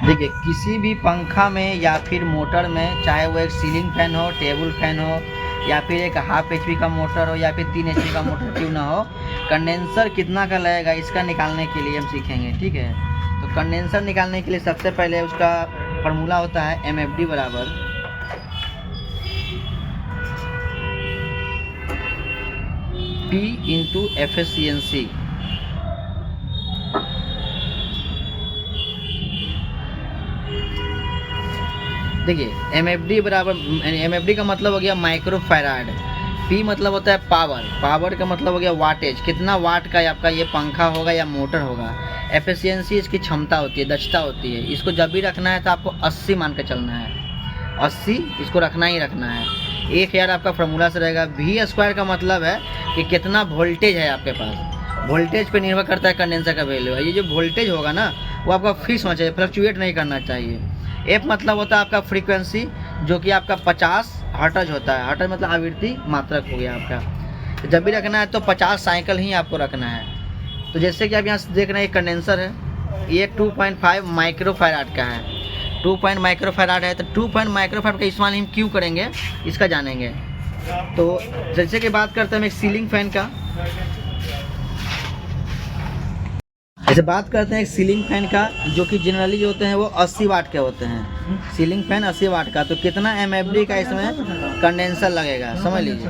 देखिए किसी भी पंखा में या फिर मोटर में, चाहे वो एक सीलिंग फैन हो, टेबल फैन हो, या फिर एक हाफ HP का मोटर हो, या फिर 3 HP का मोटर क्यों ना हो, कंडेंसर कितना का लगेगा इसका निकालने के लिए हम सीखेंगे। ठीक है, तो कंडेंसर निकालने के लिए सबसे पहले उसका फार्मूला होता है MFD बराबर P इंटू एफिशिएंसी। देखिए MFD बराबर, MFD का मतलब हो गया माइक्रो फैराड, P मतलब होता है पावर, पावर का मतलब हो गया वाटेज, कितना वाट का आपका ये पंखा होगा या मोटर होगा। एफिशिएंसी इसकी क्षमता होती है, दक्षता होती है। इसको जब भी रखना है तो आपको 80 मान के चलना है, 80 इसको रखना ही रखना है। 1000 आपका फार्मूला से रहेगा। V² का मतलब है कि कितना वोल्टेज है आपके पास, वोल्टेज पे निर्भर करता है कंडेंसर का वैल्यू। ये जो वोल्टेज होगा ना वो आपका फिक्स होना चाहिए, फ्लक्चुएट नहीं करना चाहिए। F मतलब होता है आपका फ्रीक्वेंसी, जो कि आपका 50 हर्ट्ज होता है। हर्ट्ज मतलब आवृत्ति मात्रक हो गया आपका। तो जब भी रखना है तो 50 साइकिल ही आपको रखना है। तो जैसे कि आप यहाँ देख रहे हैं एक कंडेंसर है, ये 2.5 माइक्रो फैराड का है। 2 माइक्रो फैराड है तो 2 माइक्रो फैराड का इस्तेमाल हम क्यों करेंगे इसका जानेंगे। तो जैसे कि बात करते हैं हम एक सीलिंग फैन का, ऐसे बात करते हैं एक सीलिंग फैन का, जो कि जनरली जो होते हैं वो 80 वाट के होते हैं। सीलिंग फैन 80 वाट का, तो कितना MFD का इसमें कंडेंसर लगेगा समझ लीजिए।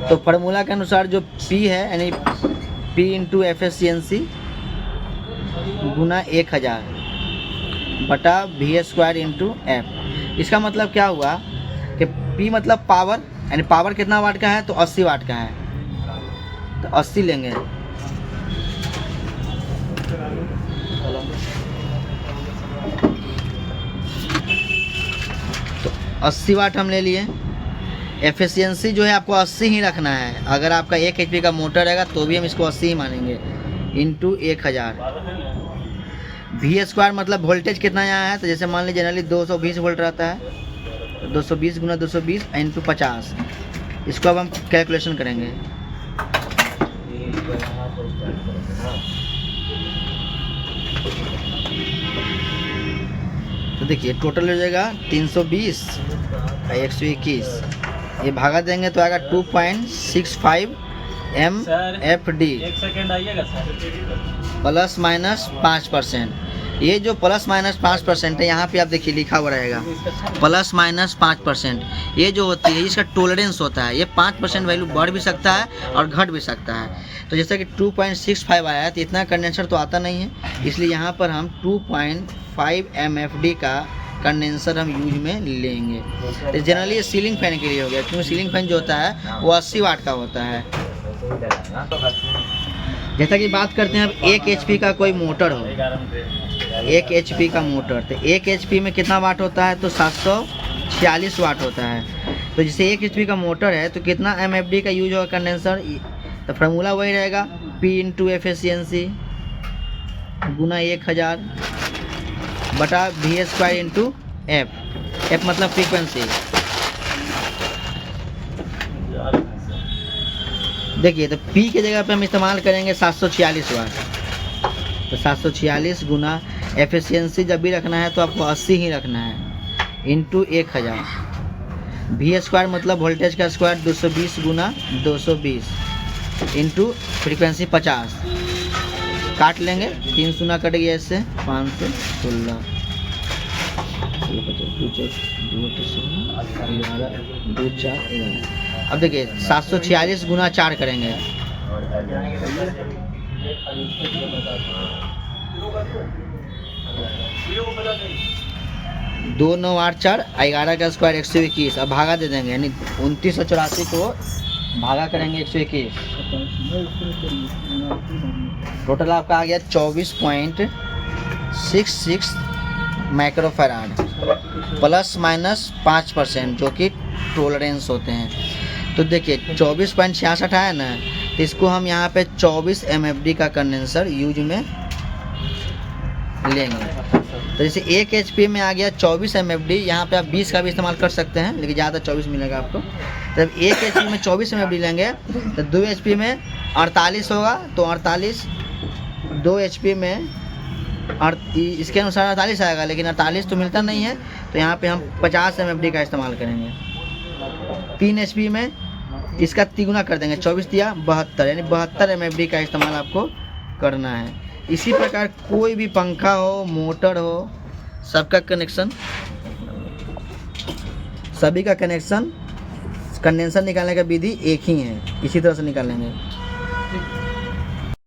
तो फार्मूला के अनुसार जो P है यानी P इंटू एफिशिएंसी गुना 1000 बटा V² इंटू F। इसका मतलब क्या हुआ कि P मतलब पावर, यानी पावर कितना वाट का है तो 80 वाट का है, तो 80 लेंगे। तो 80 वाट हम ले लिए। एफिशिएंसी जो है आपको 80 ही रखना है। अगर आपका 1 HP का मोटर रहेगा तो भी हम इसको 80 ही मानेंगे, इंटू 1000। V² मतलब वोल्टेज कितना यहाँ है, तो जैसे मान लीजिए जनरली 220 वोल्ट रहता है, तो 220 गुना 220 इंटू 50। इसको अब हम कैलकुलेशन करेंगे। तो देखिए टोटल हो जाएगा 320 और 121, ये भागा देंगे तो आएगा 2.65 MFD। एक सेकेंड आइएगा सर। Plus minus 5%। ये जो प्लस माइनस 5% है यहाँ पे आप देखिए लिखा हुआ रहेगा प्लस माइनस 5%। ये जो होती है इसका टोलरेंस होता है, ये 5% वैल्यू बढ़ भी सकता है और घट भी सकता है। तो जैसे कि 2.65 आया तो इतना कंडेंसर तो आता नहीं है, इसलिए यहाँ पर हम 2.5 MFD का कंडेंसर हम यूज में लेंगे। तो जनरली ये सीलिंग फैन के लिए हो गया, क्योंकि सीलिंग फैन जो होता है वो 80 वाट का होता है। जैसा कि बात करते हैं अब 1 HP का कोई मोटर हो, 1 HP का मोटर, तो 1 HP में कितना वाट होता है तो 746 वाट होता है। तो जैसे 1 HP का मोटर है तो कितना MFD का यूज होगा कंडेंसर, तो फार्मूला वही रहेगा P इंटू एफिशिएंसी गुना 1000 बटा V² इंटू F मतलब फ्रीक्वेंसी। देखिए तो P की जगह पे हम इस्तेमाल करेंगे 746 वाट, तो 746 गुना एफिशिएंसी जब भी रखना है तो आपको 80 ही रखना है, इंटू 1000। V² मतलब वोल्टेज का स्क्वायर 220 गुना 220 इंटू फ्रीक्वेंसी 50। काट लेंगे, 3 शून्य कट गया इससे, 516 2 4 11। अब देखिए 746 गुना 4 करेंगे, दो 9 8 4 11 का स्क्वायर 121। अब भागा दे देंगे, यानी 2984 को भागा करेंगे 121, टोटल आपका आ गया 24.66 माइक्रोफैराड प्लस माइनस 5%, जो कि टोलरेंस होते हैं। तो देखिए 24.66 आया ना, तो इसको हम यहाँ पे 24 MFD का कंडेंसर यूज में लेंगे। तो जैसे 1 HP में आ गया 24 MFD, यहाँ पे आप 20 का भी इस्तेमाल कर सकते हैं, लेकिन ज़्यादा 24 मिलेगा आपको। जब 1 HP में 24 MFD लेंगे तो 2 HP में 48 होगा तो 48 2 HP में इसके अनुसार 48 आएगा, लेकिन 48 तो मिलता नहीं है, तो यहाँ पे हम 50 MFD का इस्तेमाल करेंगे। 3 HP में इसका तिगुना कर देंगे, 24 दिया 72, यानी 72 MFD का इस्तेमाल आपको करना है। इसी प्रकार कोई भी पंखा हो, मोटर हो, सबका कनेक्शन, सभी का कनेक्शन, कंडेंसर निकालने का विधि एक ही है, इसी तरह से निकालेंगे।